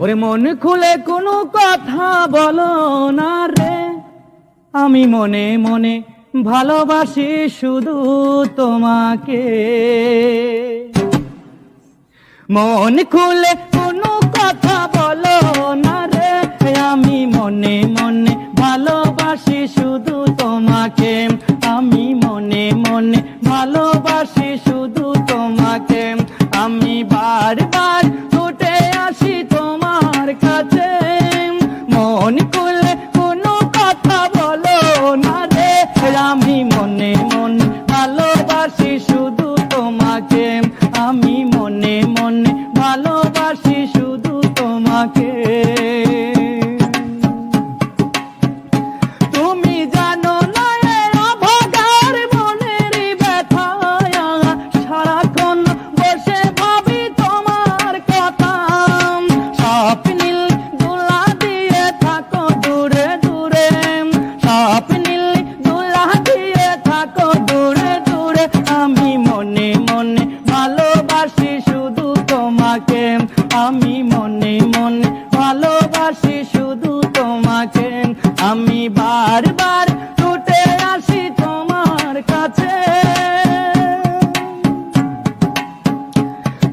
ওরে মন খুলে কোনো কথা বলো না রে, আমি মনে মনে ভালোবাসি শুধু তোমাকে। মন খুলে কোনো কথা বলো না রে, আমি মনে মনে ভালোবাসি শুধু তোমাকে। আমি মনে মনে ভালোবাসি শুধু তোমাকে। আমি বারবার ছুটে আসি তোমার কাছে, মন খুলে কোনো কথা বলো না রে, আমি মনে মনে ভালোবাসি শুধু তোমাকে। আমি মনে মনে ভালোবাসি শুধু তোমাকে। তুমি জানো না অভাগার মনের ব্যথা, সারাক্ষণ বসে ভাবি তোমার কথা। স্বপ্নিল দোলা দিয়ে থাকো দূরে দূরে, স্বপ্নিল দোলা দিয়ে থাকো দূরে দূরে। আমি মনে মনে ভালোবাসি শুধু তোমাকে। আমি মনে মনে ভালোবাসি শুধু তোমাকে। আমি বারবার ছুটে আসি তোমার কাছে।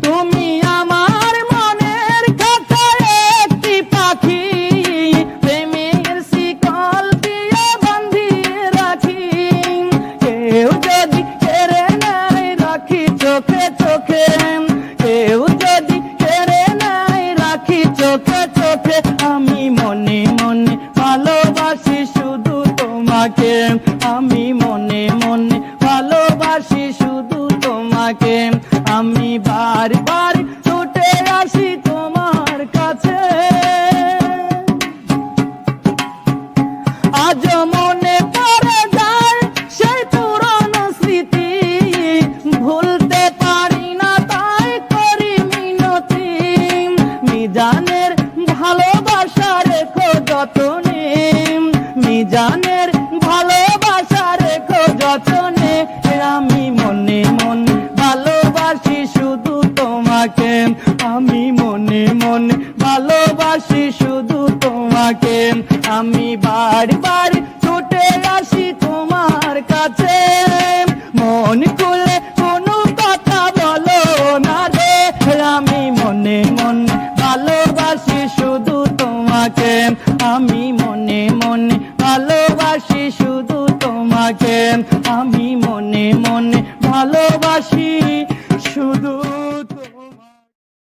তুমি আমার মনের কাছে একটি পাখি, প্রেমের শিকল দিয়ে বাঁধিয়ে রাখি। কেউ যদি কেড়ে নেয় রাখি চোখে চোখে, কেউ যদি কেড়ে নেয় রাখি চোখে চোখে। আমি মনে মনে ভালোবাসি শুধু তোমাকে। আমি মনে মনে ভালোবাসি শুধু তোমাকে। আমি বারবার ছুটে আসি তোমার কাছে। আজ মনে পড়ে যায় সেই পুরনো স্মৃতি, ভুলতে পারি না তাই করি মিনতি। মিজানের ভালোবাসা রেখো যতনে, মিজানের ভালোবাসা রেখো যতনে। আমি মনে মনে ভালোবাসি শুধু তোমাকে। আমি মনে মনে ভালোবাসি শুধু তোমাকে। আমি বারবার ছুটে আসি তোমার কাছে, মন খুলে কোনো কথা বলো না রে, আমি মনে মনে ভালোবাসি শুধু তোমাকে। আমি মনে মনে ভালোবাসি শুধু তোমাকে। আমি মনে মনে ভালোবাসি